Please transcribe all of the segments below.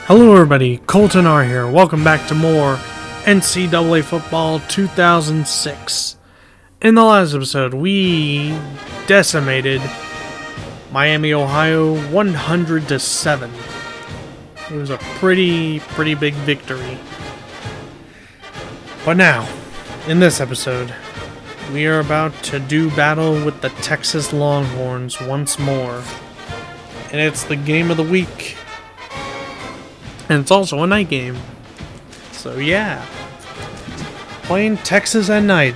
Hello everybody, Colton R here. Welcome back to more NCAA Football 2006. In the last episode, we decimated Miami, Ohio 100-7. It was a pretty big victory. But now, in this episode, we are about to do battle with the Texas Longhorns once more. And it's the game of the week. And it's also a night game. So yeah. Playing Texas at night.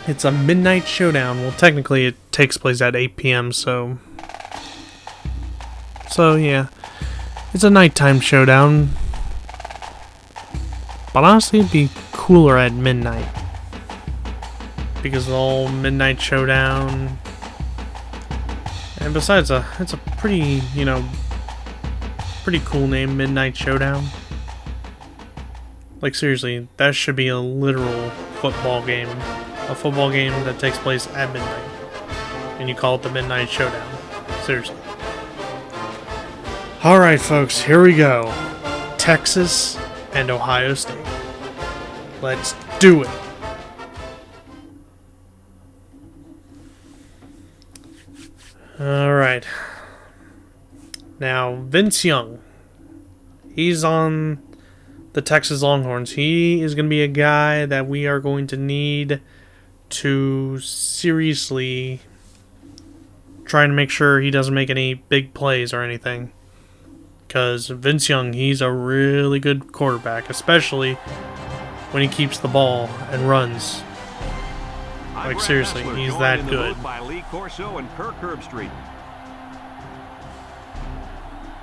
It's a midnight showdown. Well, technically it takes place at 8 p.m. So yeah. It's a nighttime showdown. But honestly it'd be cooler at midnight. Because of the whole midnight showdown. And besides it's a pretty, pretty cool name, Midnight Showdown. Like seriously, that should be a literal football game. A football game that takes place at midnight. And you call it the Midnight Showdown. Seriously. Alright folks, here we go. Texas and Ohio State. Let's do it. Alright. Now, Vince Young, he's on the Texas Longhorns. He is going to be a guy that we are going to need to seriously try to make sure he doesn't make any big plays or anything. Because Vince Young, he's a really good quarterback, especially when he keeps the ball and runs. Like seriously, he's that good. Horseshoe and Kirk Street.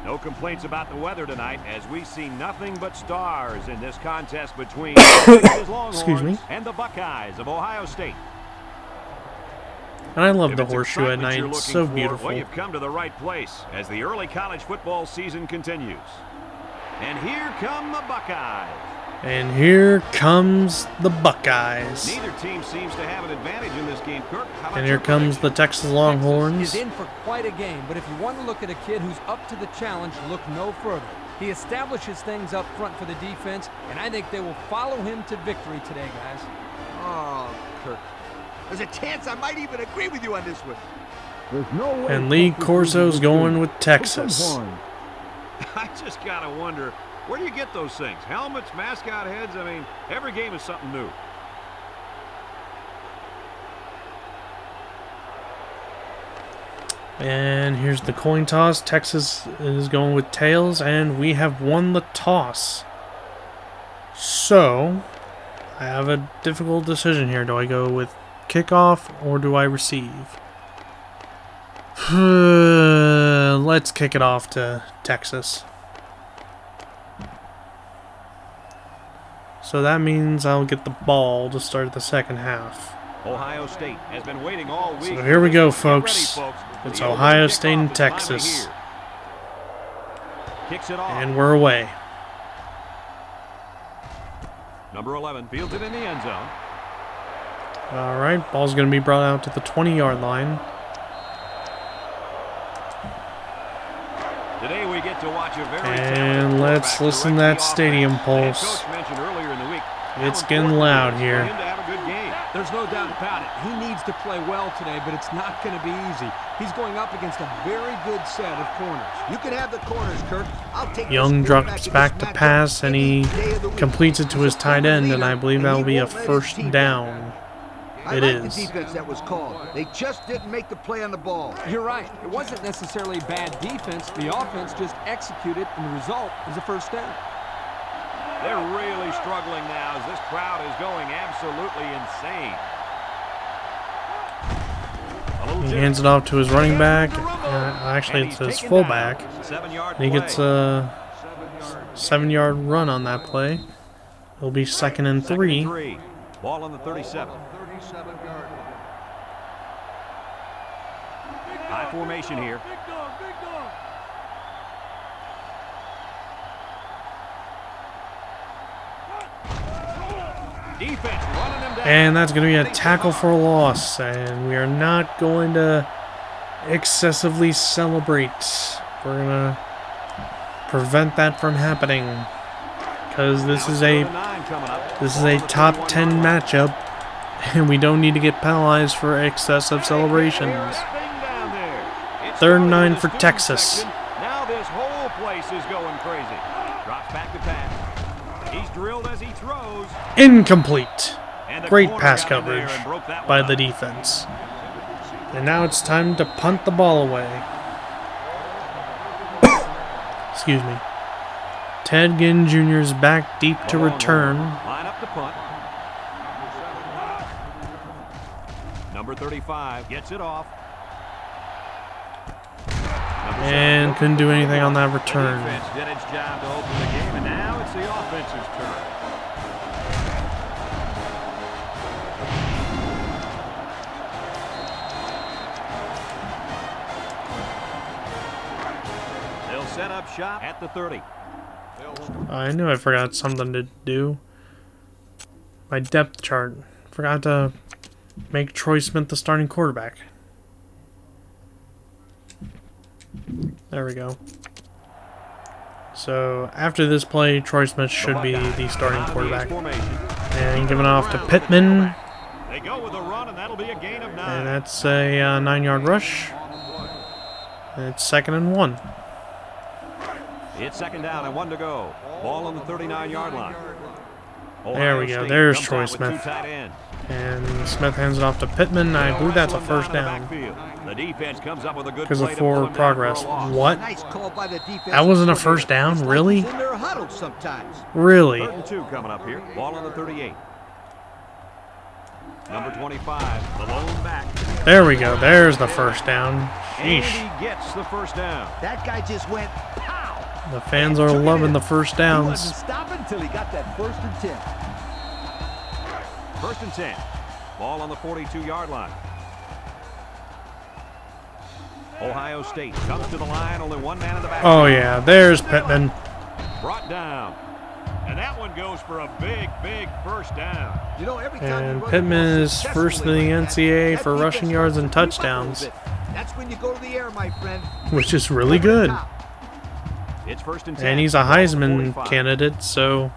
No complaints about the weather tonight, as we see nothing but stars in this contest between the Longhorns and the Buckeyes of Ohio State. And I love the Horseshoe at night. It's so beautiful. Well, you've come to the right place as the early college football season continues. And here come the Buckeyes. And here comes the Buckeyes. Neither team seems to have an advantage in this game, Kirk. And here comes the Texas Longhorns. Texas is in for quite a game, but if you want to look at a kid who's up to the challenge, look no further. He establishes things up front for the defense, and I think they will follow him to victory today, guys. Oh, Kirk. There's a chance I might even agree with you on this one. There's no way. And Lee Corso's going with Texas. I just gotta wonder, where do you get those things? Helmets, mascot heads? I mean, every game is something new. And here's the coin toss. Texas is going with tails, and we have won the toss. So, I have a difficult decision here. Do I go with kickoff or do I receive? Let's kick it off to Texas. So that means I'll get the ball to start the second half. Ohio State has been waiting all week. So here we go, folks. It's Ohio State and Texas. And we're away. Number 11 fields it in the end zone. Alright, ball's going to be brought out to the 20-yard line. Today we get to watch a very and let's listen to that stadium pulse. It's getting loud here. There's no doubt about it. He needs to play well today, but it's not going to be easy. He's going up against a very good set of corners. You can have the corners, Kirk. I'll take Young drops back to pass, and he completes it to his tight end, and I believe that will be a first down. It is. The defense that was called. They just didn't make the play on the ball. You're right. It wasn't necessarily bad defense. The offense just executed, and the result is a first down. They're really struggling now as this crowd is going absolutely insane. He hands it off to his running back. Actually, it's his fullback. And he gets a 7-yard run on that play. It'll be 2nd and 3. Ball on the 37. High formation here. And that's going to be a tackle for a loss. And we are not going to excessively celebrate. We're going to prevent that from happening. Because this is a top 10 matchup, and we don't need to get penalized for excessive celebrations. 3rd and 9 for Texas. Now this whole place is going crazy. Drops back to pass. He's drilled as he throws. Incomplete. Great pass coverage by the defense. And now it's time to punt the ball away. Excuse me. Ted Ginn Jr. is back deep to return. Line up the punt. Number 35 gets it off. And couldn't do anything on that return. The defense did its job to open the game, and now it's the offense's turn. They'll set up shop at the 30. I knew I forgot something to do. My depth chart. Forgot to make Troy Smith the starting quarterback. There we go. So after this play, Troy Smith should be the starting quarterback. And giving it off to Pittman. They go with a run, and that'll be a gain of 9. And that's a 9-yard rush. And it's 2nd and 1. It's 2nd down and 1 to go. Ball on the 39-yard line. There we go. There's Troy Smith. And Smith hands it off to Pittman. I believe that's a 1st down. The defense comes up with a good Because play of to pull forward him down progress. for a loss. What? Nice call by the defense. That wasn't a 1st down? Really? In their huddle sometimes. Really? 3rd and 2 coming up here. Ball on the 38. Number 25, the lone back. There we go. There's the 1st down. And Sheesh. he gets the 1st down. That guy just went pow. The fans are loving the 1st He downs. wasn't stopping until he got that 1st and 10. 1st and 10. Ball on the 42-yard line. Ohio State comes to the line. Only one man in the back. Oh, yeah. There's Pittman. Brought down. And that one goes for a big, big 1st down. You know, every time And you run Pittman the ball is first in the successfully like NCAA that for defense rushing yards and starts to creep up a touchdowns. little bit. That's when you go to the air, my friend. Which is really good. It's 1st and 10. And he's a Ball on the Heisman 45. candidate, so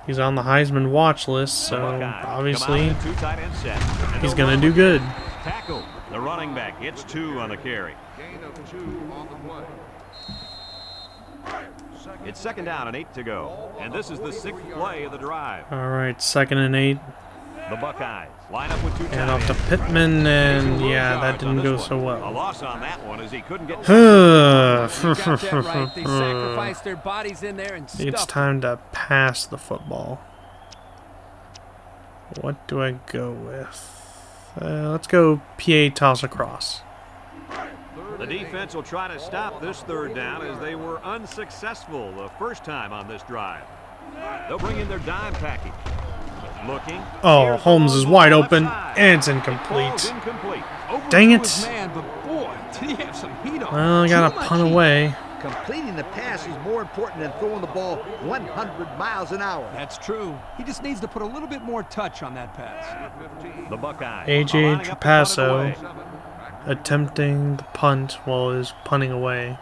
he's on the Heisman watch list, so Buckeyes obviously come out in a 2 tight end set. And he's they'll going to run do good. Tackle. The running back gets 2 on the carry. It's 2nd down and 8 to go. And this is the 6th play of the drive. All right, 2nd and 8. The Buckeyes line up with 2 tight And off to ends. Pittman, and Little yeah, that yards on didn't go this so one. A well. loss on that one as he couldn't get. You got that right. They sacrificed their bodies in there and It's stuffed time to pass the football. What do I go with? Let's go PA toss across. The defense will try to stop this 3rd down as they were unsuccessful the first time on this drive. They'll bring in their dime package. Looking. Oh, Here's Holmes the is ball wide on the left open, side. and it's It incomplete. falls incomplete. over Dang to it. his man, but boy, did he have some heat on him. Well, I got to punt away. Completing the pass is more important than throwing the ball 100 miles an hour. That's true. He just needs to put a little bit more touch on that pass. The Buckeyes. AJ lining up to punt it Trapasso away. attempting the punt while is punting away.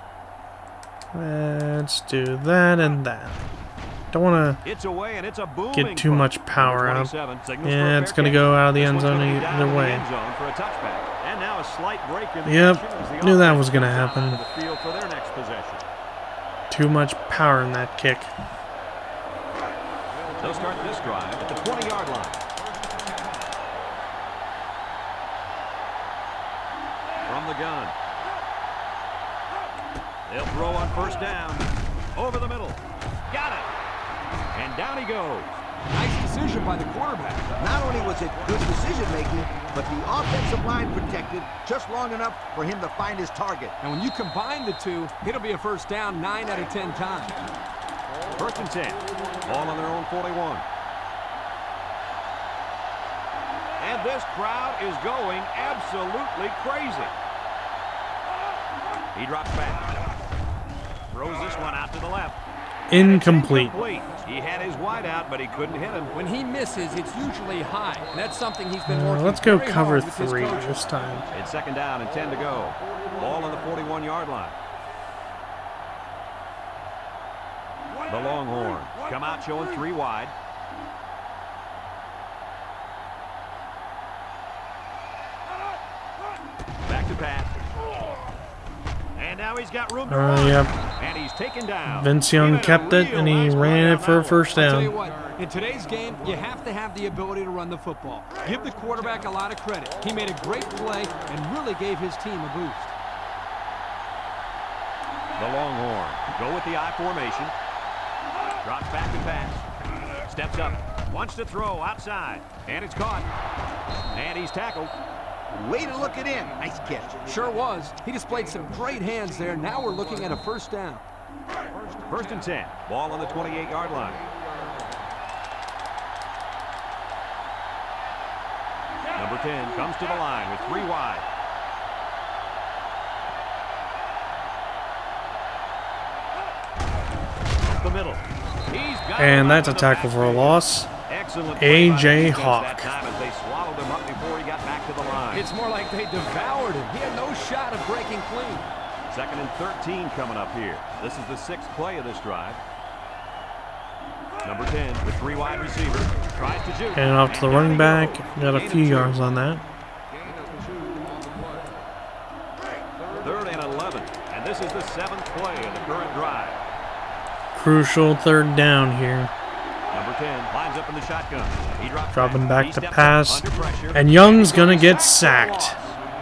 Let's do that and that. Don't want to It's away and it's a booming get too punt. much power Number out. 27 signals for a Yeah, it's fair going to catch. go out of the This end one's zone gonna be down either in the way. end zone for a touchback. And now a slight break in the Yep, action as the knew that offense was gonna comes out happen. onto the field for their next possession. Too much power in that kick. They'll start this drive at the 20-yard line. From the gun. They'll throw on 1st down. Over the middle. Got it. And down he goes. Nice decision by the quarterback. Not only was it good decision-making, but the offensive line protected just long enough for him to find his target. And when you combine the two, it'll be a 1st down 9 out of 10 times. 1st and 10. Ball on their own 41. And this crowd is going absolutely crazy. He drops back. Throws this one out to the left. Incomplete. He had his wide out, but he couldn't hit him. When he misses, it's usually high, and that's something he's been working Let's go very cover hard with his 3 coaches. this time. It's 2nd down and 10 to go. Ball on the 41-yard line. The Longhorns come out showing 3 wide. Back to pass. And now he's got room to run. Yep. And he's taken down. Vince Young kept it, and he ran it for a first I'll tell you down. what, in today's game, you have to have the ability to run the football. Give the quarterback a lot of credit. He made a great play and really gave his team a boost. The Longhorns go with the I formation. Drops back to pass. Steps up. Wants to throw outside. And it's caught. And he's tackled. Way to look it in. Nice catch. Sure was. He displayed some great hands there. Now we're looking at a first down. 1st and 10. Ball on the 28-yard line. Number 10 comes to the line with 3 wide. Up the middle. He's got And that's a tackle for a loss. Excellent A.J. Hawk. They swallowed him up before he got back to the line. It's more like they devoured him. He had no shot of breaking clean. 2nd and 13 coming up here. This is the 6th play of this drive. Number 10 with 3 wide receivers. Tries to juke. And off to the running back. Got a few yards on that. 3rd and 11. And this is the 7th play of the current drive. Crucial 3rd down here. Number 10 lines up in the shotgun. He drops Dropping back He to steps up pass. under pressure. And Young's going to get sacked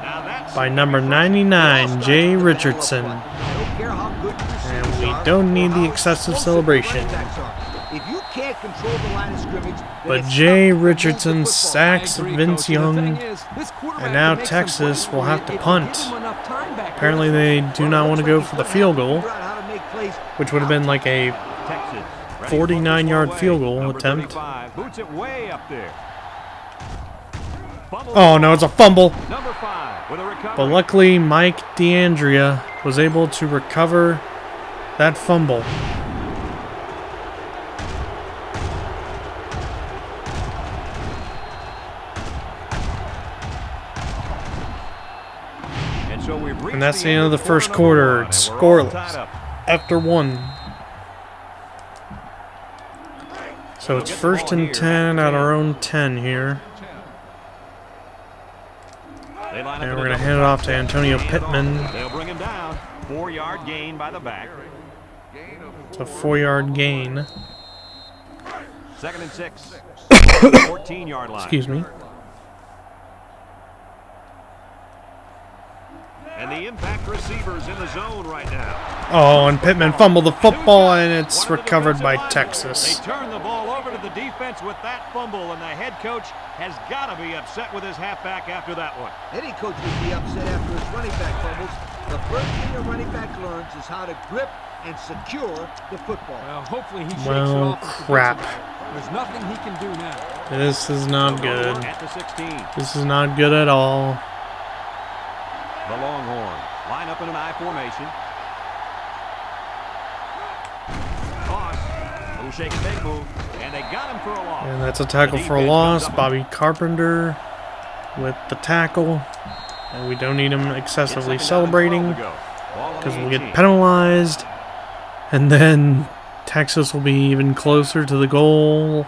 Now that's by number 99, Jay Richardson. I don't care how good your And receivers we are don't need or the how excessive explosive celebration. running backs are. If you can't control the line of scrimmage, then But it's Jay tough to move the Richardson football. sacks I agree, Vince Coach. And the Young. thing is, this quarterback And now can make some Texas plays will for have you to if you punt. give him enough time back there. Apparently they do not want to go for the field goal, which would have been like a Texas. 49-yard field goal Number attempt. 35 boots it way up there. Fumble Oh no, it's a fumble. Number 5 with a recovery. But luckily Mike D'Andrea was able to recover that fumble. And that's the end of the first quarter. It's scoreless after 1. So it's 1st and 10 at our own 10 here. And we're going to hand it off to Antonio Pittman. They'll bring him down. 4-yard gain by the back. It's a 4-yard gain. 2nd and 6. 14-yard line. Excuse me. And the impact receivers in the zone right now. Oh, and Pittman fumbled the football, and it's recovered by Texas. They turn the ball over to the defense with that fumble, and the head coach has got to be upset with his halfback after that one. Any coach would be upset after his running back fumbles. The first thing a running back learns is how to grip and secure the football. Well, hopefully he shakes it Well, off. crap. There's nothing he can do now. This is not good. At the 16. This is not good at all. The Longhorns line up in an I formation. Toss. Little shake and bake move. And they got him for a loss. And that's a tackle for a loss. Bobby Carpenter with the tackle. And we don't need him excessively celebrating because we'll get penalized. And then Texas will be even closer to the goal.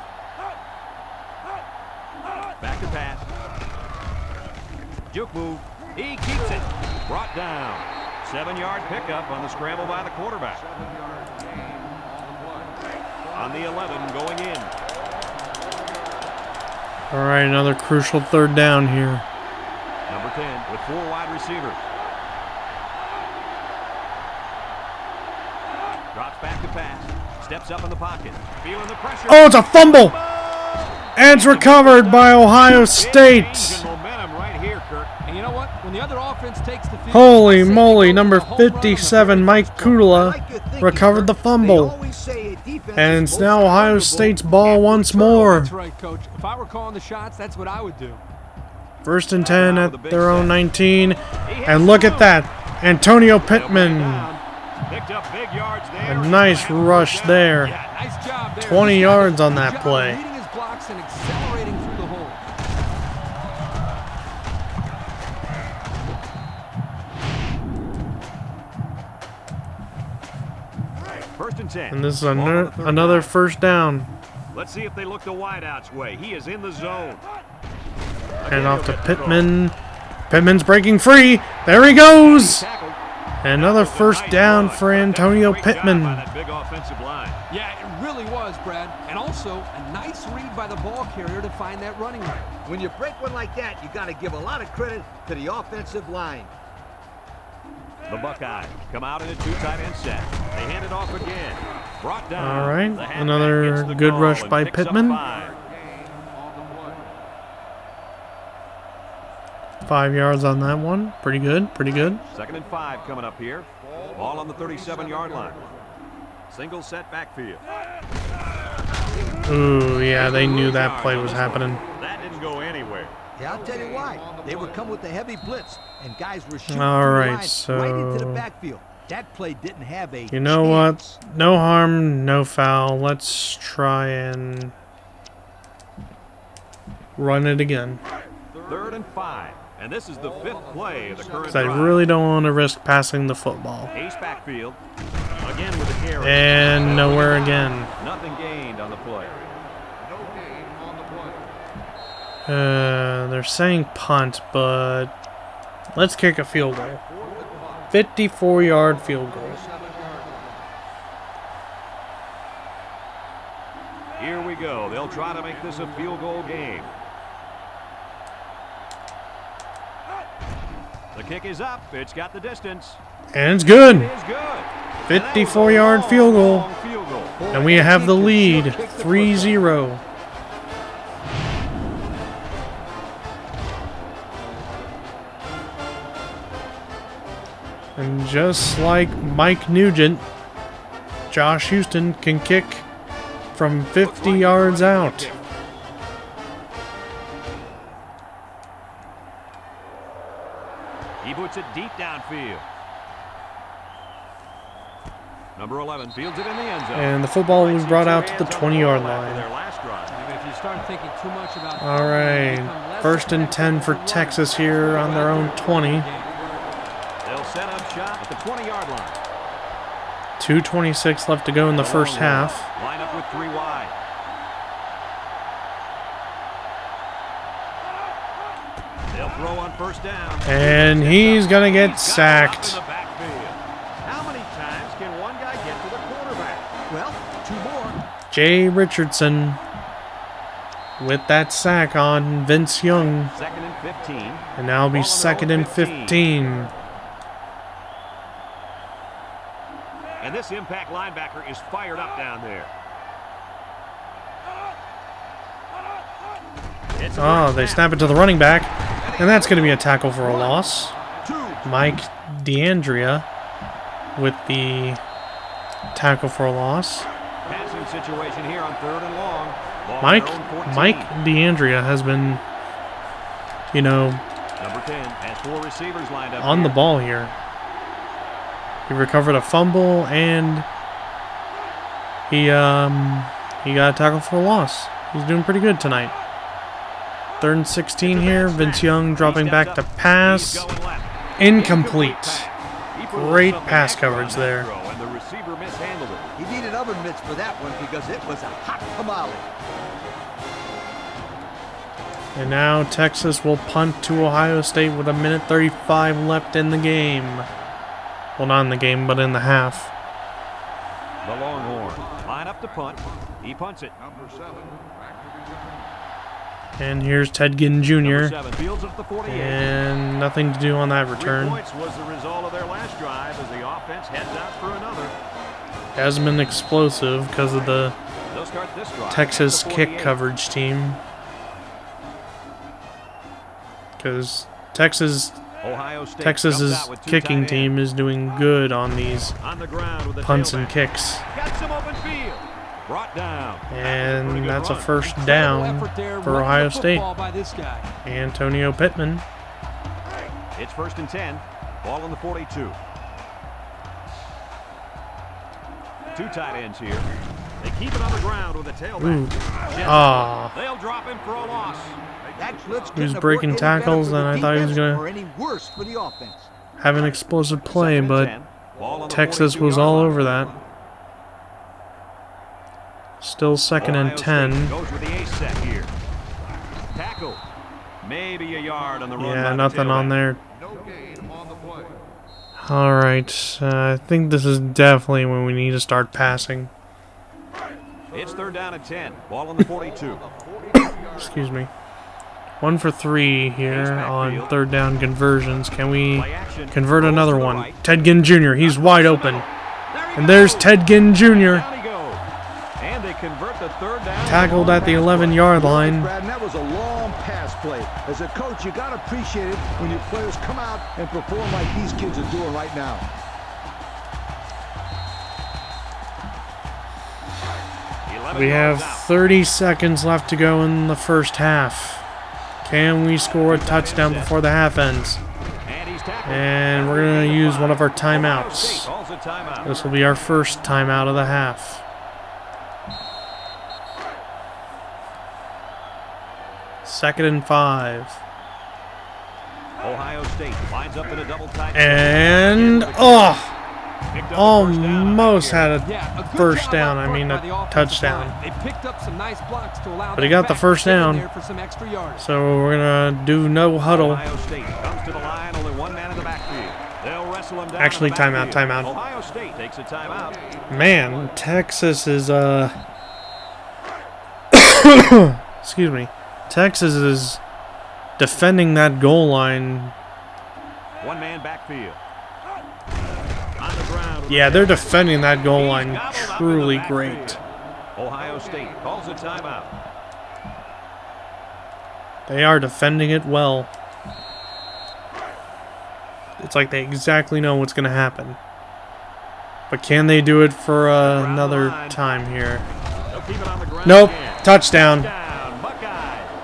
Back to pass. Juke move. He keeps it. Brought down. 7-yard pickup on the scramble by the quarterback. On the 11 going in. All right, another crucial 3rd down here. Number 10 with 4 wide receivers. Drops back to pass. Steps up in the pocket. Feeling the pressure. Oh, it's a fumble! And it's recovered by Ohio State. And you know what? When the other offense takes the field, Holy moly, number 57, Mike Kudla, recovered the fumble. And it's now Ohio State's ball once more. That's right, Coach. If I were calling the shots, that's what I would do. 1st and 10 at their own 19. And look at that. Antonio Pittman. A nice rush there. Yeah, nice job there. 20 yards on Good that job play. reading his blocks and accelerating through the hole. First and 10. And this is Ball on the another 39. first down. Let's see if they look the wideout's way. He is in the zone. And off to Pittman. Pittman's breaking free. There he goes. Another first down for Antonio Pittman. That big offensive line. Yeah, it really was, Brad. And also, a nice read by the ball carrier to find that running lane. When you break one like that, you got to give a lot of credit to the offensive line. The Buckeyes come out in a two tight end set. They hand it off again. Brought down. All right, The halfback another gets the good call rush and by picks up Pittman. 5. 5 yards on that one. Pretty good, pretty good. 2nd and 5 coming up here. Ball on the 37-yard line. Single set backfield. Ooh, yeah, they knew that play was happening. That didn't go anywhere. Yeah, I'll tell you why. They would come with the heavy blitz, and guys were shooting All through the right, lines right into the so backfield. That play didn't have a you know chance. what? No harm, no foul. Let's try and run it again. 3rd and 5. And this is the 5th play of the current Because I drive. really don't want to risk passing the football. Ace backfield. Again with the carry. And nowhere again. Nothing gained on the play. They're saying punt, but let's kick a field goal. 54-yard field goal. Here we go. They'll try to make this a field goal game. The kick is up. It's got the distance. And it's good. It is good. 54-yard field goal. Long field goal. And we have the lead, 3-0. And just like Mike Nugent, Josh Houston can kick from 50 yards out. He puts it deep downfield. Number 11 fields it in the end zone. And the football was brought out to the 20-yard line. Their last drive. If you start thinking too much about All right, first and 10 for Texas here on their own 20. They'll set up shop at the 20-yard line. 2:26 left to go in the first half. Line up with 3 wide. They'll throw on first down. And he's going to get sacked. In the backfield. How many times can one guy get to the quarterback? Well, 2 more. Jay Richardson with that sack on Vince Young. 2nd and 15. And now it'll be Ball on their 2nd own and 15. And this impact linebacker is fired up down there. It's a Oh, great they snap it to the running back. And that's going to be a tackle for a loss. 2. Mike D'Andrea with the tackle for a loss. Passing situation here on 3rd and long. Ball on their own 14. Mike D'Andrea has been, you know, Number 10 has 4 receivers lined up on the here. ball here. He recovered a fumble and he got a tackle for a loss. He's doing pretty good tonight. 3rd and 16 here. Vince Young dropping back to pass. Incomplete. Great pass coverage there. And the receiver mishandled it. He needed oven mitts for that one because it was a hot tamale. And now Texas will punt to Ohio State with 1:35 left in the game. Well, not in the game, but in the half. The Longhorns line up to punt. He punts it. And here's Ted Ginn Number Jr. 7 fields it at the 48. And nothing to do on that 3 return. points was the result of their last drive as the offense heads out for another. Hasn't been explosive because of the They'll start this drive Texas at the kick 48. coverage team. Because Texas's Ohio State comes out with 2 kicking tight team is doing good on these ends. On the ground with the punts and tailback. kicks. Got some open field. Brought down. Pretty And good that's a run. first Incredible down effort there, for running Ohio the State. football by this guy. Antonio Pittman. It's 1st and 10. Ball on the 42. 2 tight ends here. They keep it on the ground with the tailback. Ooh. Jets. Ah. They'll drop him for a loss. That blitz He was couldn't have breaking worked any better tackles, for the and I thought he was defense gonna or any worse for the offense. Have an explosive play, 2nd and but 10. Ball on the Texas was 42-yard all line. over that. Still second and Ohio 10. State goes with the ace set here. Tackle. Maybe a yard on the run. Yeah, nothing on there. Alright, I think this is definitely when we need to start passing. It's third down and 10. Ball on the 42. Excuse me. 1 for 3 here on third down conversions. Can we convert another one? Ted Ginn Jr., he's wide open. And there's Ted Ginn Jr. And they convert the third down. Tackled at the 11-yard line. Brad, and that was a long pass play. As a coach, you got to appreciate it when your players come out and perform like these kids are doing right now. We have 30 seconds left to go in the first half. Can we score a touchdown before the half ends? And we're going to use one of our timeouts. This will be our first timeout of the half. Second and 5. Ohio State lines up in a double tight. And almost had a first down. I mean, a touchdown. But he got the first down. So we're gonna do no huddle. Ohio State comes to the line, only one man in the backfield. They'll wrestle him down. Actually, timeout. Ohio State takes a timeout. Man, Texas is excuse me. Texas is defending that goal line. One man backfield. On the ground. Yeah, they're defending that goal line truly great. Ohio State calls a timeout. They are defending it well. It's like they exactly know what's going to happen. But can they do it for another time here? Nope. Touchdown.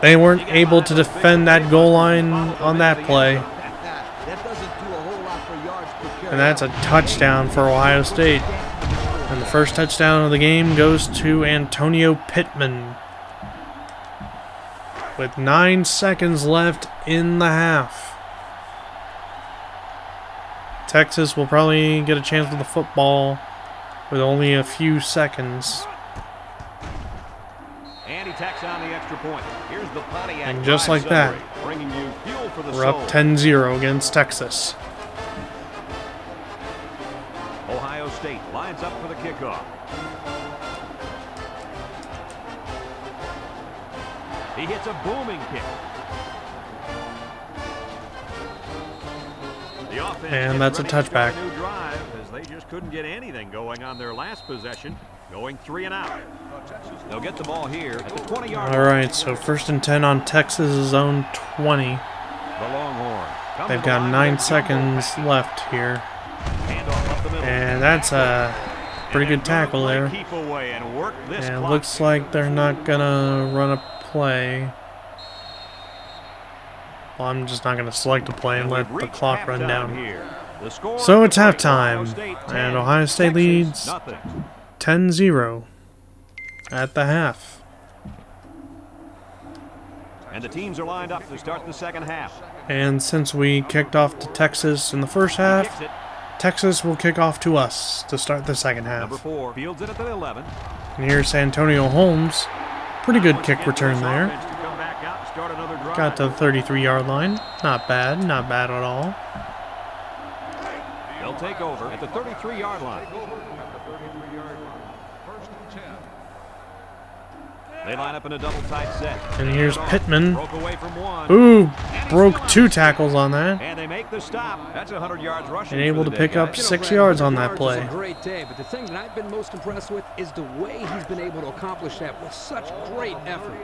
They weren't able to defend that goal line on that play. And that's a touchdown for Ohio State. And the first touchdown of the game goes to Antonio Pittman. With 9 seconds left in the half. Texas will probably get a chance with the football with only a few seconds. And he tacks on the extra point. Here's the Pontiac. And just like that, bringing you fuel for the we're up 10-0 against Texas. Ohio State lines up for the kickoff. He hits a booming kick. The offense And that's a touchback. New drive as they just couldn't get anything going on their last possession, going 3 and out. They'll get the ball here at the 20-yard line. All right, so first and 10 on Texas' own 20. The Longhorns. They've got 9 seconds left here. And that's a pretty good tackle there. And it looks like they're not going to run a play. Well, I'm just not going to select a play and let the clock run down. So it's halftime, and Ohio State leads 10-0 at the half. And the teams are lined up to start the second half. And since we kicked off to Texas in the first half, Texas will kick off to us to start the second half. Number 4 fields it at the 11. And here's Antonio Holmes. Pretty good kick return there. Got to the 33-yard line. Not bad at all. They'll take over at the 33-yard line. They line up in a double tight set. And here's Pittman. Broke away from one. Ooh, broke 2 tackles on that. And they make the stop. That's 100 yards rushing. And able to pick up 6 yards on that play. It's a great day, but the thing that I've been most impressed with is the way he's been able to accomplish that with such great effort.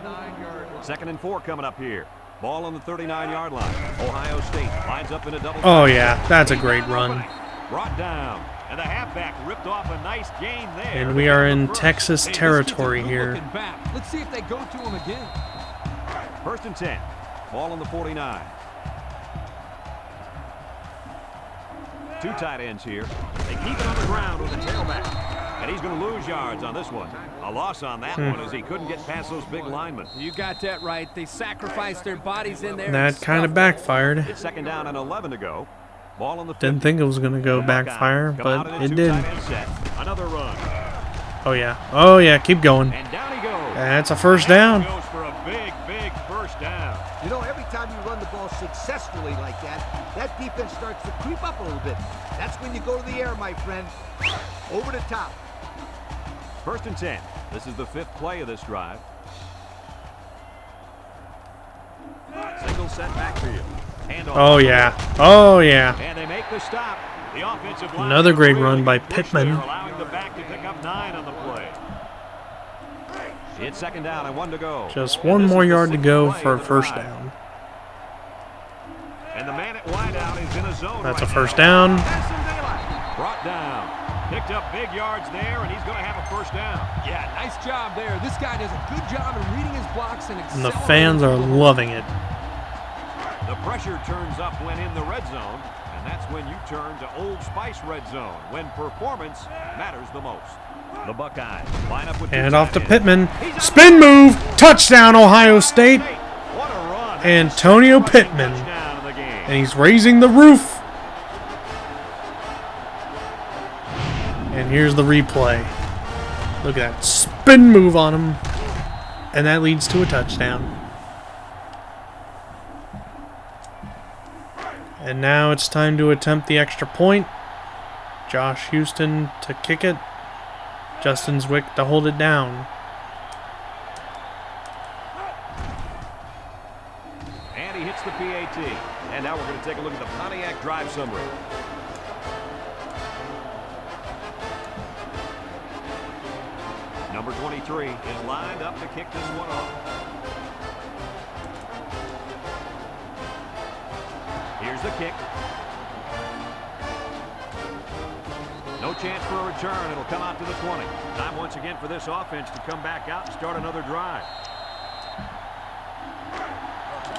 2nd and 4 coming up here. Ball on the 39-yard line. Ohio State lines up in a double. Oh yeah, that's a great run. Brought down. And the halfback ripped off a nice gain there. And we are in Texas territory here. Let's see if they go to him again. 1st and 10. Ball on the 49. 2 tight ends here. They keep it on the ground with the tailback. And he's going to lose yards on this one. A loss on that one as he couldn't get past those big linemen. You got that right. They sacrificed their bodies in there. That kind of backfired. It's 2nd down and 11 to go. Ball on the 50. Didn't think it was going to go backfire, but it did. Another run. Oh, yeah. Oh, yeah. Keep going. And down he goes. That's a first down. Goes for a big, big first down. You know, every time you run the ball successfully like that, that defense starts to creep up a little bit. That's when you go to the air, my friend. Over the top. 1st and 10. This is the 5th play of this drive. Single set backfield. Oh, yeah. Oh, yeah. And they make the stop. The offensive line Another great really run by pushed Pittman. there, allowing the back to pick up 9 on the play. It's 2nd down and 1 to go. Just one more yard to go for a first down. And the man at wideout is in a zone. That's a right first now. down. Has some daylight. Brought down. Picked up big yards there, and he's going to have a first down. Yeah, nice job there. This guy does a good job in reading his blocks and And the fans are loving it. The pressure turns up when in the red zone, and that's when you turn to Old Spice red zone, when performance matters the most. The Buckeyes line up with Hand off to Pittman. Spin move. Touchdown, Ohio State. What a run. Antonio Pittman. Touchdown of the game. And he's raising the roof. And here's the replay. Look at that spin move on him. And that leads to a touchdown. And now it's time to attempt the extra point. Josh Houston to kick it. Justin Zwick to hold it down. And he hits the PAT. And now we're going to take a look at the Pontiac drive summary. Number 23 is lined up to kick this one off. Here's the kick. No chance for a return. It'll come out to the 20. Time once again for this offense to come back out and start another drive.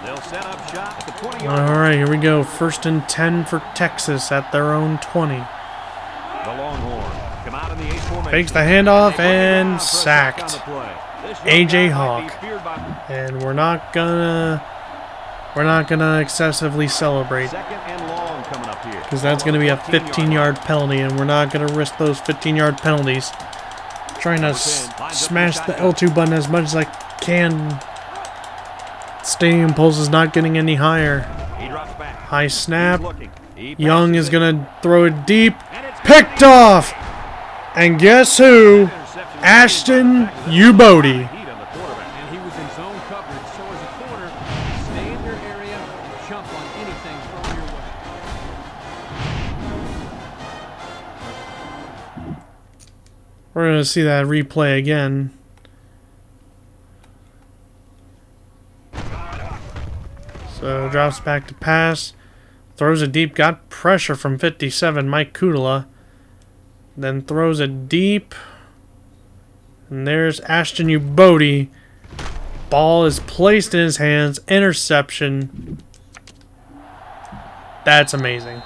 They'll set up shop at the 20-yard line. All right, here we go. 1st and 10 for Texas at their own 20. The Longhorns come out in the 8 formation. Fakes the handoff and sacked. A.J. Hawk. And we're not gonna excessively celebrate, Second and long coming up here. because that's gonna be a 15-yard penalty, and we're not gonna risk those 15-yard penalties. Trying to smash the L2 button as much as I can. Stadium pulse is not getting any higher. He drops back. High snap. He's looking. He Young passes is it. gonna throw it deep. And it's Picked off. And guess who? Interception. Ashton Ubodi. Heat on the quarterback. And he was in zone coverage, so as a corner, stay in your area and jump on anything thrown your way. We're gonna see that replay again. So drops back to pass. Throws it deep. Got pressure from 57, Mike Kudala. Then throws it deep. And there's Ashton Ubodi. Ball is placed in his hands. Interception. That's amazing.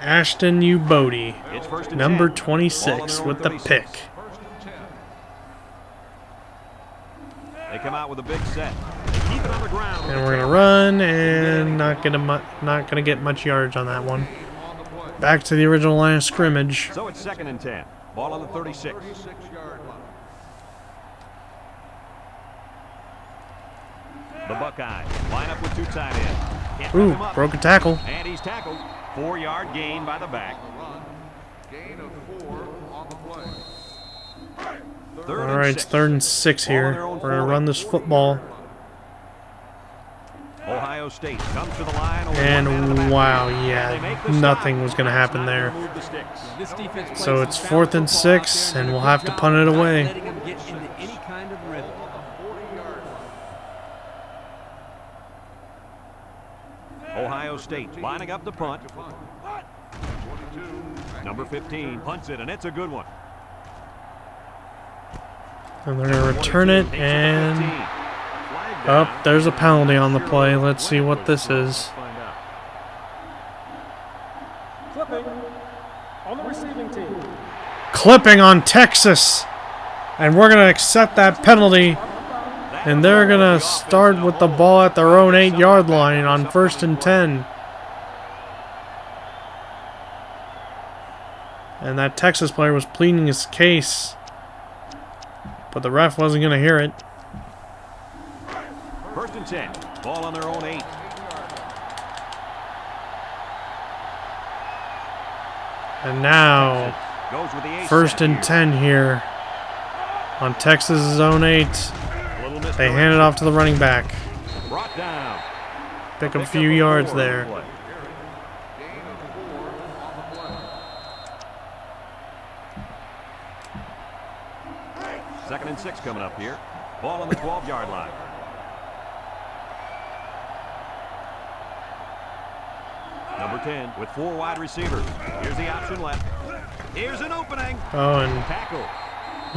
Ashton Ubodi, It's 1st and number 10. 26, Ball on with their the own 36. pick. They come out with a big set. Keep it on the ground. And we're gonna run and not gonna get much yards on that one. Back to the original line of scrimmage. So it's 2nd and 10. Ball on the 36. The Buckeyes line up with 2 tight ends. Can't wrap Ooh, him up. broke a tackle. And he's tackled. 4-yard gain by the back. Gain of 4 on the play. All right, it's 3rd and 6 here. We're gonna run this football. Ohio State comes to the line. Only And one man in the wow, backfield. yeah, And they make the nothing stop. was gonna That's happen not there. gonna move the sticks. This defense plays So some it's sound 4th and football out 6, there, and we'll did a have good to job punt it not away. letting him get into any kind of rhythm. Ohio State lining up to punt. 22. Number 15 punts it, and it's a good one. And they're gonna return it, Takes and the 15. Flag oh, down. there's a penalty on the play. Let's see what this is. Find out. Clipping on the receiving team. Clipping on Texas, and we're gonna accept that penalty. And they're gonna start with the ball at their own 8-yard line on 1st and 10. And that Texas player was pleading his case, but the ref wasn't going to hear it. 1st and 10. Ball on their own 8. And now, Goes with the ace 1st set and here. 10 here on Texas' own 8. A little They hand it off to the running back. Brought down. Pick up a few yards there. Gain of 4 on the play. 2nd and 6 coming up here. Ball on the 12-yard line. Number 10 with 4 wide receivers. Here's the option left. Here's an opening. Oh, and Tackle.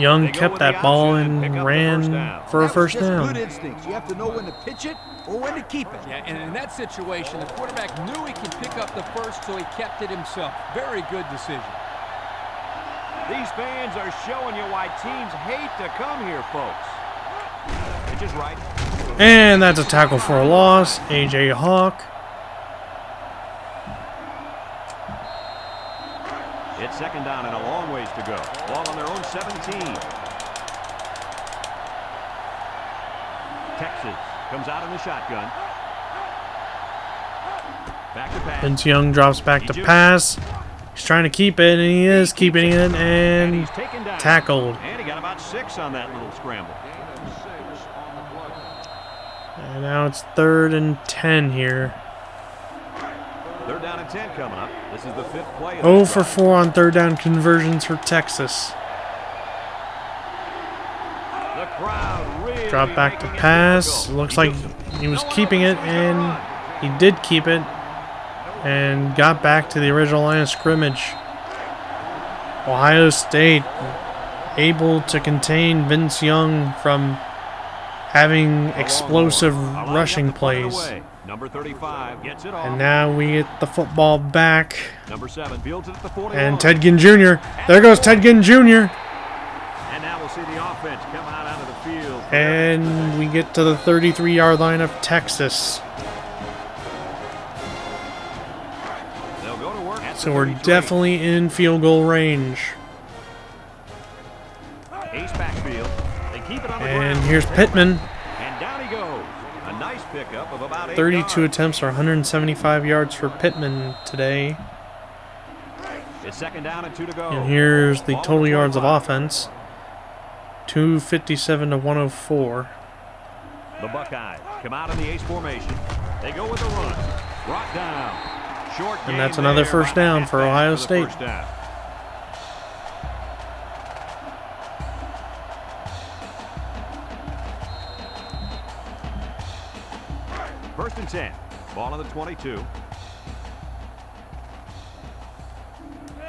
Young They go kept with that the ball option and and pick up the ran first down. for a That was first just down. good instincts. You have to know when to pitch it or when to keep it. Yeah, and in that situation, the quarterback knew he could pick up the first, so he kept it himself. Very good decision. These fans are showing you why teams hate to come here, folks. Pitch is right. And that's a tackle for a loss. A.J. Hawk. It's 2nd down and a long ways to go. Ball on their own 17. Texas comes out in the shotgun. Back to pass. Vince Young drops back to pass. He's trying to keep it, and he is keeping it, And and he's taken down. tackled. And he got about 6 on that little scramble. Gain of 6 on the play. And now it's 3rd and 10 here. 3rd down and 10 coming up. This is the 5th play. Of 0 this for drive. 4 on 3rd down conversions for Texas. The crowd really Drop back to making it pass. difficult. Looks like he was keeping it, and he did keep it, and got back to the original line of scrimmage. Ohio State able to contain Vince Young from having explosive Longhorns are rushing lining up to punt it plays. away. Number 35 gets it off. And now we get the football back. Number 7 fields it at the 41. And Ted Ginn Jr. There goes Ted Ginn Jr. And now we'll see the offense come out onto the field. And we get to the 33-yard line of Texas. They'll go to work at So the we're 33. definitely in field goal range. Ace backfield. They keep it on the And ground. here's Pittman. And down he goes. A nice pickup of about 8 32 yards. attempts are 175 yards for Pittman today. It's 2nd down and 2 to go. And here's the Ball total on yards of 25. offense. 257 to 104. The Buckeyes come out in the ace formation. They go with the run. Brought down. Short And gain that's another there, first about down half for back Ohio the State. first down. First and 10. Ball on the 22.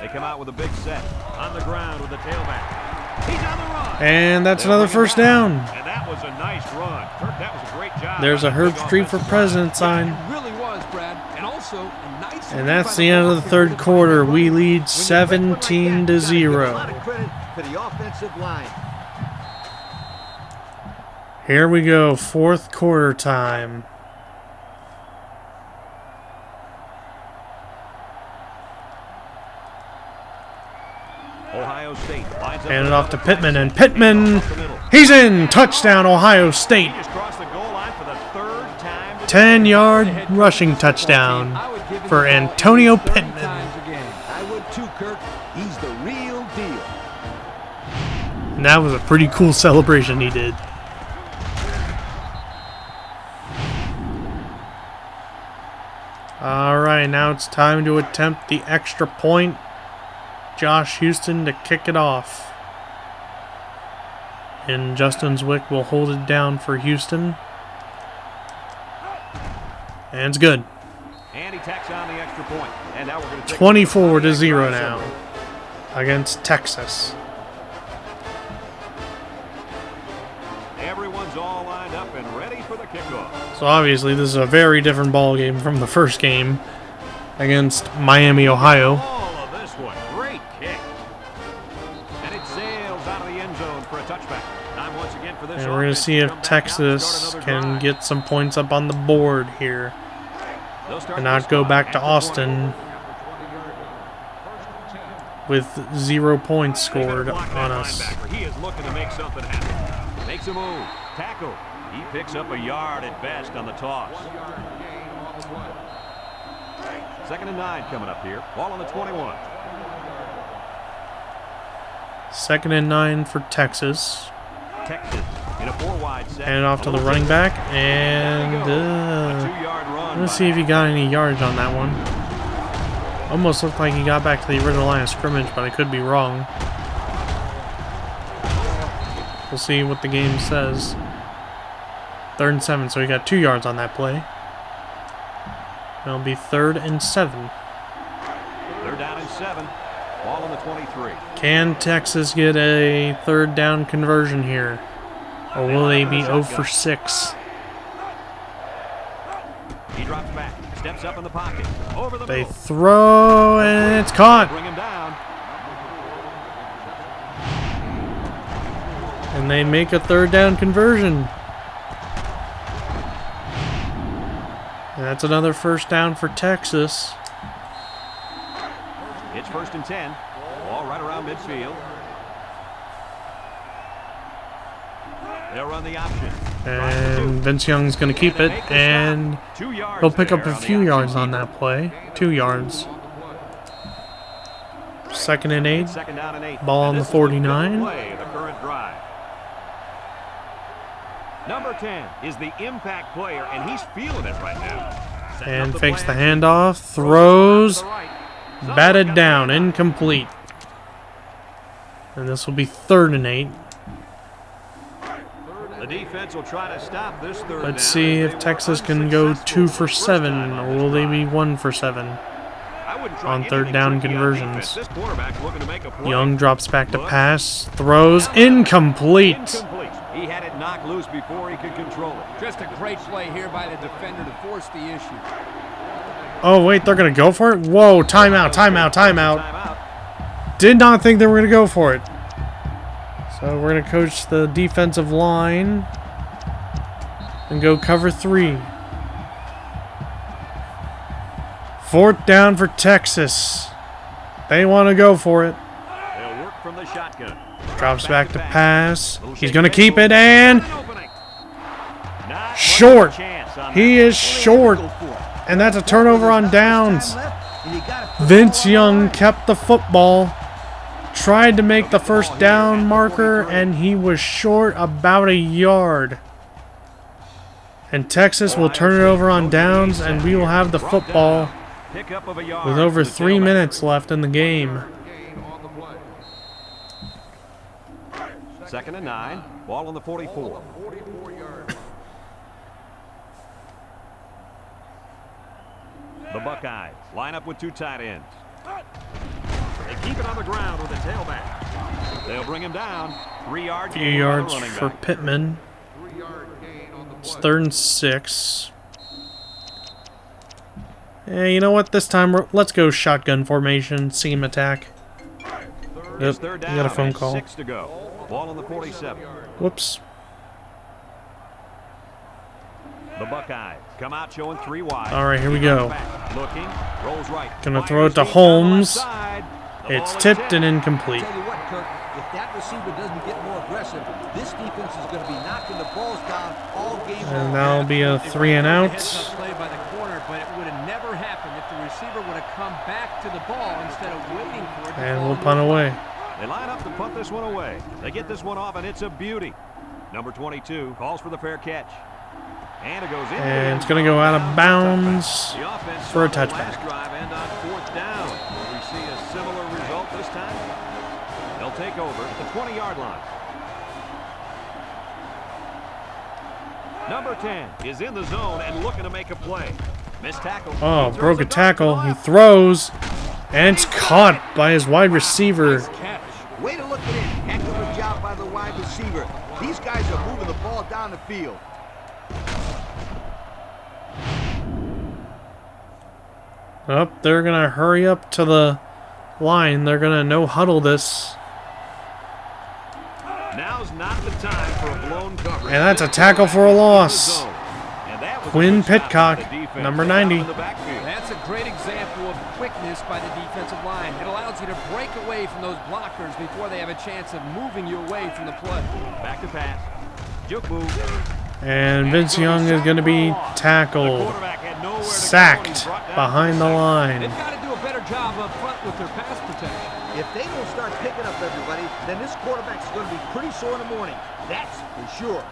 They come out with a big set. On the ground with the tailback. He's on the run. And that's They'll another bring it first back. down. And that was a nice run. Kirk, that was a great job. There's a on that Herb big Street for offensive President sign. It really was, Brad. And also a nice. And that's the end of the third quarter. We lead 17 to Give a 0. lot of credit to the offensive line. Here we go, 4th quarter time. Ohio State lines up Hand it with off to another Pittman, play and set. Pittman, Across the middle. he's in! Touchdown, Ohio State! He just crossed the goal line for the 3rd time. 10-yard rushing touchdown for Antonio Pittman. I would too, Kirk. He's the real deal. And that was a pretty cool celebration he did. Alright, now it's time to attempt the extra point. Josh Houston to kick it off. And Justin Zwick will hold it down for Houston. And it's good. And he tacks on the extra point. And now we're going to 24 to 0 now against Texas. Everyone's all lined up and ready for the kickoff. So obviously this is a very different ball game from the first game against Miami, Ohio. All of this one. Great kick. And it sails out of the end zone for a touchback. Time once again for this And we're going to offense see to if come back out and Texas start another can drive. get some points up on the board here They'll start and this not go drive back to at the Austin. 20-yard line. First and 10. with 0 points They better scored block that on us. linebacker. He is looking to make something happen. Makes a move. Tackle. He picks up a yard at best on the toss. 2nd and 9 coming up here. Ball on the 21. 2nd and 9 for Texas. Texas in a 4-wide set. Hand it off to the running back, and A 2-yard run. let's see if he got any yards on that one. Almost looked like he got back to the original line of scrimmage, but I could be wrong. We'll see what the game says. 3rd and 7, so he got 2 yards on that play. It'll be 3rd and 7. They're down in 7. Ball on the 23. Can Texas get a 3rd down conversion here? Or will they be 0 for 6? He drops back. Steps up in the pocket. Over the They middle. throw, and it's caught. Bring him down. And they make a 3rd down conversion. And that's another 1st down for Texas. It's 1st and 10. Ball right around midfield. They'll run the option. And Vince Young's going to keep it, and 2 yards he'll pick up there a on the few option yards on keeper. that play. 2 yards. 2nd and 8. 2nd down and 8. Ball on And the this is the 49. play of the current drive. Number 10 is the impact player, and he's feeling it right now. Setting up And fakes the play. handoff. Throws. Batted down. Incomplete. And this will be 3rd and 8. The defense will try to stop this 3rd Let's down. see They if were Texas can go unsuccessful 2 the for first 7, time or on this will they be drive. 1 for 7? I wouldn't try on 3rd anything down tricky on conversions? defense. This quarterback's looking to make a play. Young drops back to pass. Throws. Incomplete. Incomplete. He had it knocked loose before he could control it. Just a great play here by the defender to force the issue. Oh, wait, they're going to go for it? Whoa, timeout, timeout, timeout. Timeout. Did not think they were going to go for it. So we're going to coach the defensive line and go cover 3. 4th down for Texas. They want to go for it. They'll work from the shotgun. Drops back to pass. He's going to keep it, and short. He is short. And that's a turnover on downs. Vince Young kept the football. Tried to make the 1st down marker, and he was short about a yard. And Texas will turn it over on downs, and we will have the football with over 3 minutes left in the game. 2nd and 9. Ball on the 44. The Buckeyes line up with 2 tight ends. They keep it on the ground with a tailback. They'll bring him down. 3 yards. Few yards for Pittman. It's 3rd and 6. Hey, you know what? This time, let's go shotgun formation. Seam attack. Yep, you got a phone call. 6 to go. Ball on the 47. Whoops. The Buckeyes come out showing 3 wide. All right, here we go. Looking, rolls right. Gonna throw it to Fires deep down the Holmes. left side. The It's ball is tipped tipped. and incomplete. Tell you what, Kirk, if that receiver doesn't get more aggressive, this defense is going to be knocking the balls down all game long. And that'll be a 3 and out. Heads-up play by the corner, but it would have never happened if the receiver would have come back to the ball instead of waiting for it to And fall we'll to punt his away. They line up to punt this one away. They get this one off, and it's a beauty. Number 22 calls for the fair catch. And it goes in. And it's going to go out of bounds The offense for a saw the touchback. last drive end on 4th down. Will we see a similar result this time? They'll take over at the 20-yard line. Number 10 is in the zone and looking to make a play. Missed tackle. Oh, He throws broke a it tackle. to the He left. throws, and it's caught by his wide receiver. catch. Way to look at it. Heck of a job by the wide receiver. These guys are moving the ball down the field. Oh, they're going to hurry up to the line. They're going to no-huddle this. Now's not the time for a blown coverage. And that's a tackle for a loss. And that was a Quinn good stop by Pitcock, the defense. number 90. In the backfield. That's a great example of quickness by the defensive line. It allows you to break away from those blockers before they have a chance of moving you away from the play. Back to pass. Juke move. And Vince Young is going to be tackled. Sacked behind the line. They've got to do a better job up front with their pass protection. If they don't start picking up everybody, then this quarterback is going to be pretty sore in the morning. That's for sure.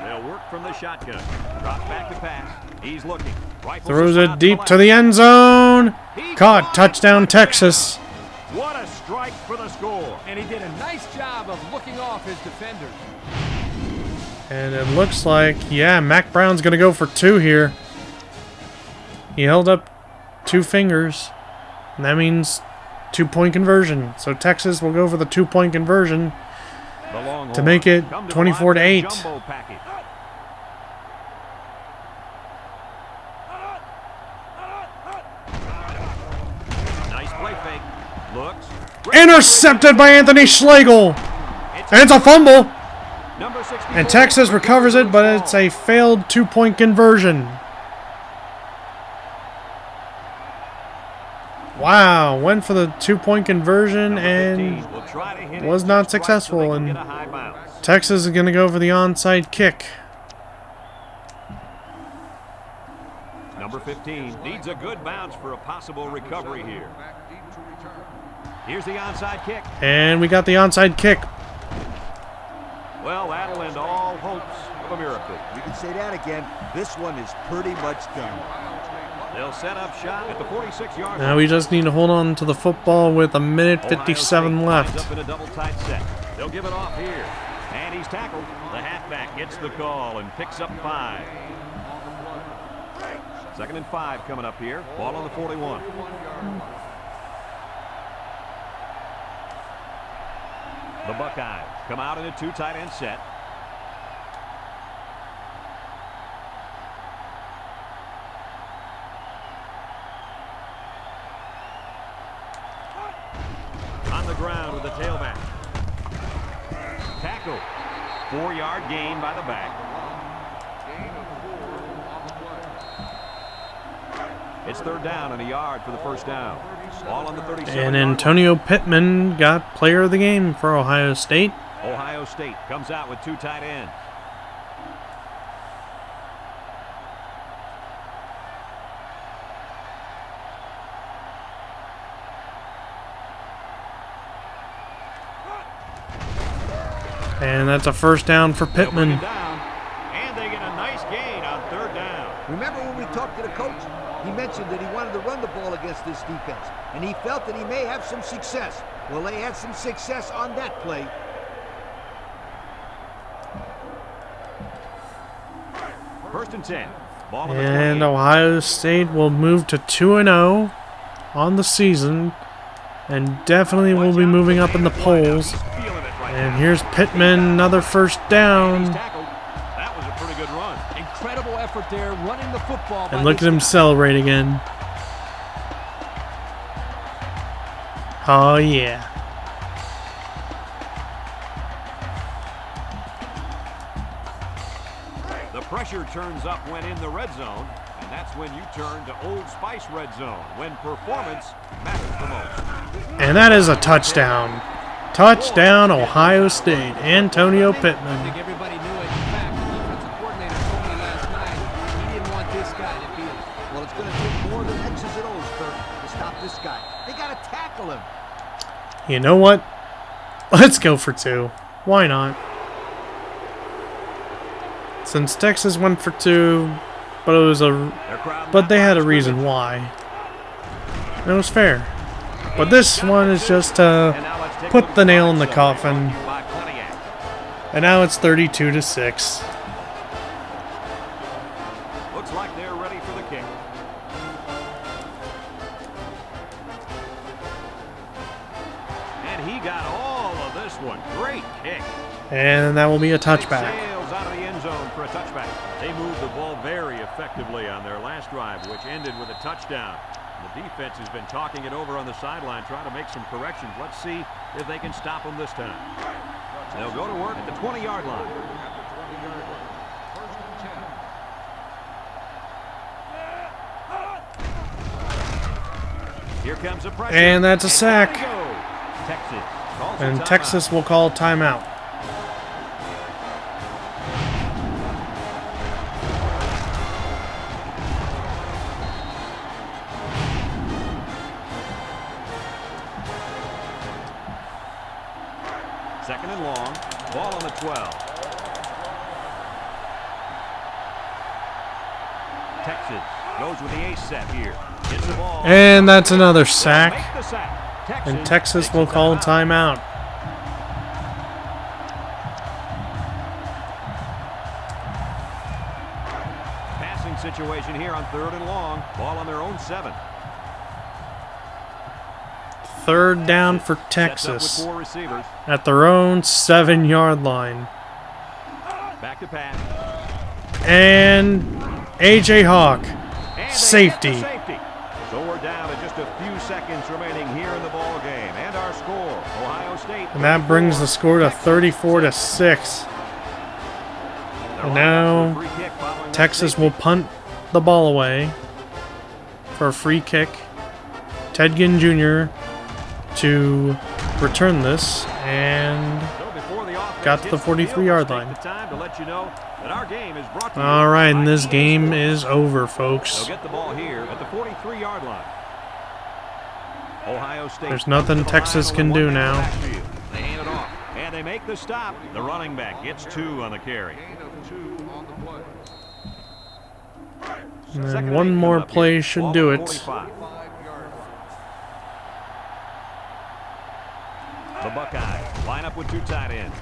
They'll work from the shotgun. Drop back to pass. He's looking. Rifles Throws the it slot deep left. to the end zone. Caught. Touchdown, Texas. What a strike for the score. And he did a nice job of looking off his defenders. And it looks like, yeah, Mac Brown's going to go for 2 here. He held up 2 fingers. And that means 2-point conversion. So Texas will go for the 2-point conversion The Longhorns to make it come to 24-8. jumbo package. Nice play fake. Looks. Intercepted by Anthony Schlegel. And it's a fumble. Number 64. And Texas recovers it, but it's a failed 2-point conversion. Wow, went for the 2-point conversion and Will try to hit it was not just right successful, so they can and get a high bounce. Texas is going to go for the onside kick. Number 15 needs a good bounce for a possible recovery here. Here's the onside kick. And we got the onside kick. Well, that'll end all hopes of a miracle. You can say that again. This one is pretty much done. They'll set up shop at the 46-yard Now we just need to hold on to the football with 1:57 left. Up in a double tight set. They'll give it off here. And he's tackled. The halfback gets the call and picks up 5. 2nd and 5 coming up here. Ball on the 41. The Buckeyes come out in a 2 tight end set. On the ground with the tailback. Tackle. 4-yard gain by the back. It's 3rd down and a yard for the 1st down. Ball on the 37. And Antonio Pittman got player of the game for Ohio State. Ohio State comes out with 2 tight ends. And that's a 1st down for They'll bring Pittman. it down, and they get a nice gain on 3rd down. Remember when we talked to the coach? He mentioned that he wanted to run the ball against this defense, and he felt that he may have some success. Well, they had some success on that play. First and 10. Ball on the And 28. Ohio State will move to 2-0 on the season. And definitely will be moving up in the polls. He's feeling it right And now. here's Pittman, another 1st He's down. tackled. That was a pretty good run. Incredible effort there running the football. by And look this at him guy. celebrate again. Oh, yeah. The pressure turns up when in the red zone, and that's when you turn to Old Spice red zone, when performance matters the most. And that is a touchdown. Touchdown, Ohio State. Antonio I think Pittman. everybody knew it. In fact, the defensive coordinator told me last night he didn't want this guy to beat him. Well, it's going to take more than X's and O's, Kirk, to stop this guy. They got to tackle him. You know what? Let's go for 2. Why not? Since Texas went for 2, but they had a reason why. And it was fair. But this one is just to put the nail in the coffin. And now it's 32-6. Looks like they're ready for the kick. And he got all of this one. Great kick. And that will be a touchback. Sails out of the end zone for a touchback. They moved the ball very effectively on their last drive, which ended with a touchdown. The defense has been talking it over on the sideline, trying to make some corrections. Let's see if they can stop them this time. They'll go to work at the 20-yard line. Here comes the pressure. And that's a sack. There we go. Texas calls a And timeout. Texas will call timeout. Second and long. Ball on the 12. Texas goes with the ace set here. Gets the ball. And that's another They'll sack. make the sack. And Texas takes will a call timeout. timeout. Passing situation here on third and long. Ball on their own 7. Third down for Sets up with Texas 4 receivers. at their own 7-yard line. Back to pass. And A.J. Hawk, And they safety. get the safety. So we're down to just a few seconds remaining here in the ball game. And our score, Ohio State. And that brings the score to 34-6. And now Texas will punt the ball away for a free kick. Ted Ginn Jr. to return this and got to the 43-yard line. All right, and this game is over, folks. They'll get the ball here at the 43-yard line. Ohio State. There's nothing Texas can do now. They hand it off, and they make the stop. The running back gets 2 on the carry. Gain of 2 on the play. And then Second one and 8 more coming up play here. should Ball do at it. 45. 5-yard The Buckeyes line up with 2 tight ends.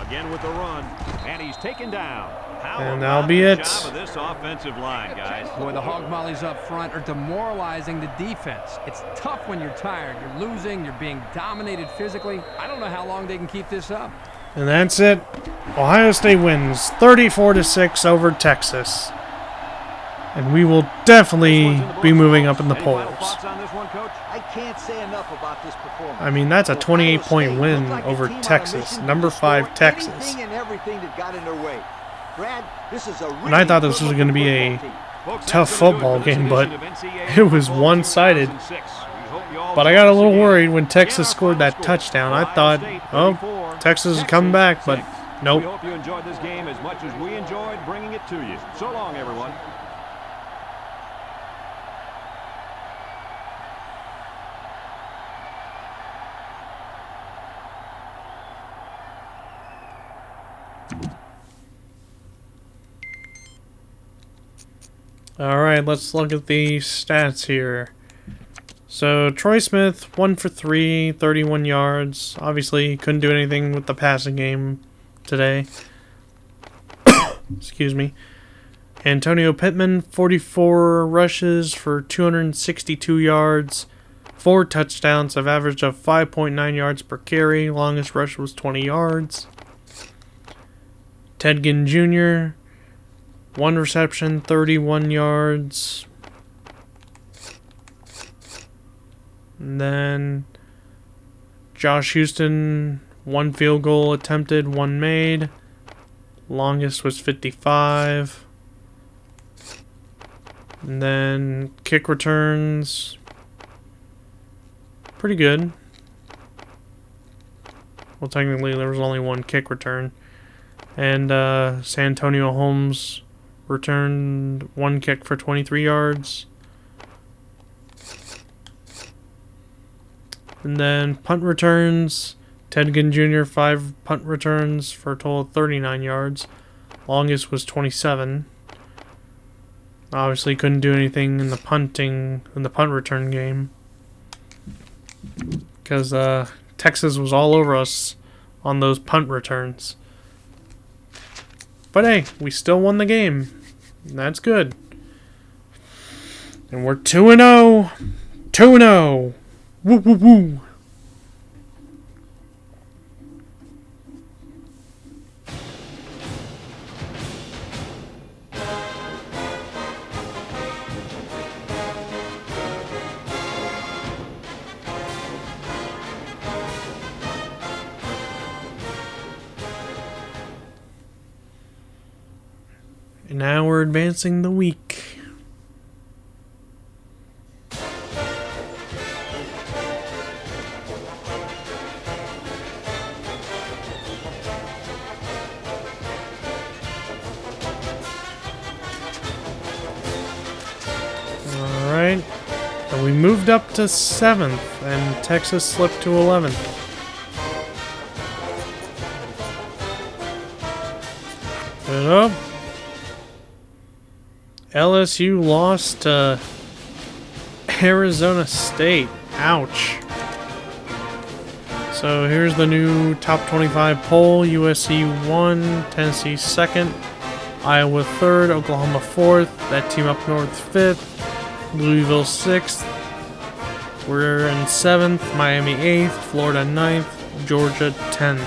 Again with the run, and he's taken down. How And about that'll be the it. job of this offensive line, guys. Boy, the hog mollies up front are demoralizing the defense. It's tough when you're tired. You're losing. You're being dominated physically. I don't know how long they can keep this up. And that's it. Ohio State wins 34-6 over Texas. And we will definitely be moving up in the Any final polls. thoughts on this one, Coach? I can't say enough about this performance. I mean, that's a Ohio 28-point State win looked like a over team on a Texas, mission to number destroy 5 Texas. anything and everything that got in their way. Brad, this is a And I thought this was going to be a tough football game, but it was one-sided. But I got a little worried when Texas scored that touchdown. I thought, oh, Texas is coming back, but We nope. hope you enjoyed this game as much as we enjoyed bringing it to you. So long, everyone. All right, let's look at the stats here. So Troy Smith, 1 for 3, 31 yards. Obviously, couldn't do anything with the passing game today. Excuse me. Antonio Pittman, 44 rushes for 262 yards. 4 touchdowns, have averaged of 5.9 yards per carry. Longest rush was 20 yards. Ted Ginn Jr., 1 reception, 31 yards. And then Josh Houston, 1 field goal attempted, 1 made. Longest was 55. And then kick returns, pretty good. Well, technically there was only 1 kick return. And Santonio Holmes returned 1 kick for 23 yards. And then punt returns, Ted Ginn Jr., 5 punt returns for a total of 39 yards. Longest was 27. Obviously couldn't do anything in the punt return game, because Texas was all over us on those punt returns. But hey, we still won the game. That's good. And we're 2-0. 2-0. Woo woo woo. And now we're advancing the week. So we moved up to 7th, and Texas slipped to 11th. Good up. LSU lost to Arizona State. Ouch. So here's the new top 25 poll. USC 1, Tennessee 2nd, Iowa 3rd, Oklahoma 4th, that team up north 5th, Louisville 6th, we're in 7th, Miami 8th, Florida 9th, Georgia 10th.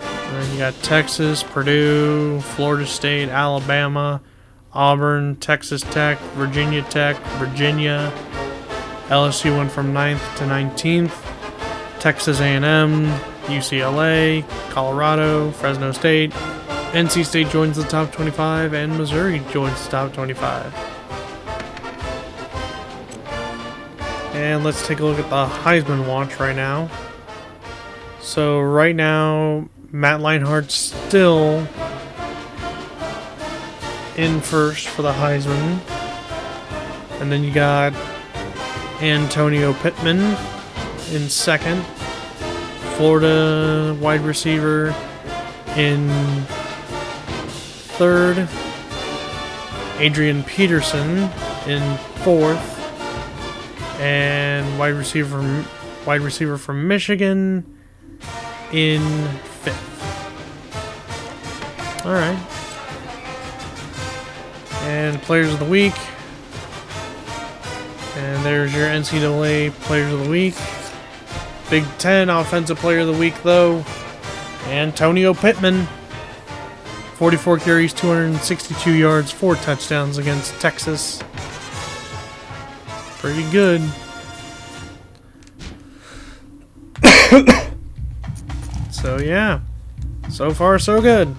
And then you got Texas, Purdue, Florida State, Alabama, Auburn, Texas Tech, Virginia, LSU went from 9th to 19th, Texas A&M, UCLA, Colorado, Fresno State, NC State joins the top 25, and Missouri joins the top 25. And let's take a look at the Heisman watch right now. So right now, Matt Leinart's still in first for the Heisman. And then you got Antonio Pittman in second. Florida wide receiver in third. Adrian Peterson in fourth. And wide receiver from Michigan in fifth. All right. And players of the week. And there's your NCAA players of the week. Big Ten offensive player of the week, though, Antonio Pittman. 44 carries, 262 yards, 4 touchdowns against Texas. Pretty good. So, yeah. So far, so good.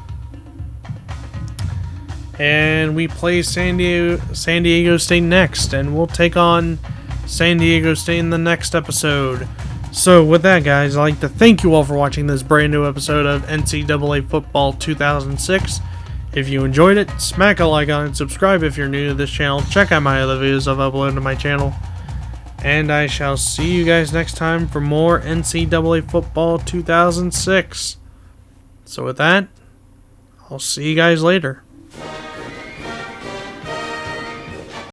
And we play San Diego State next, and we'll take on San Diego State in the next episode. So with that, guys, I'd like to thank you all for watching this brand new episode of NCAA Football 2006. If you enjoyed it, smack a like on it, subscribe if you're new to this channel, check out my other videos I've uploaded to my channel, and I shall see you guys next time for more NCAA Football 2006. So with that, I'll see you guys later.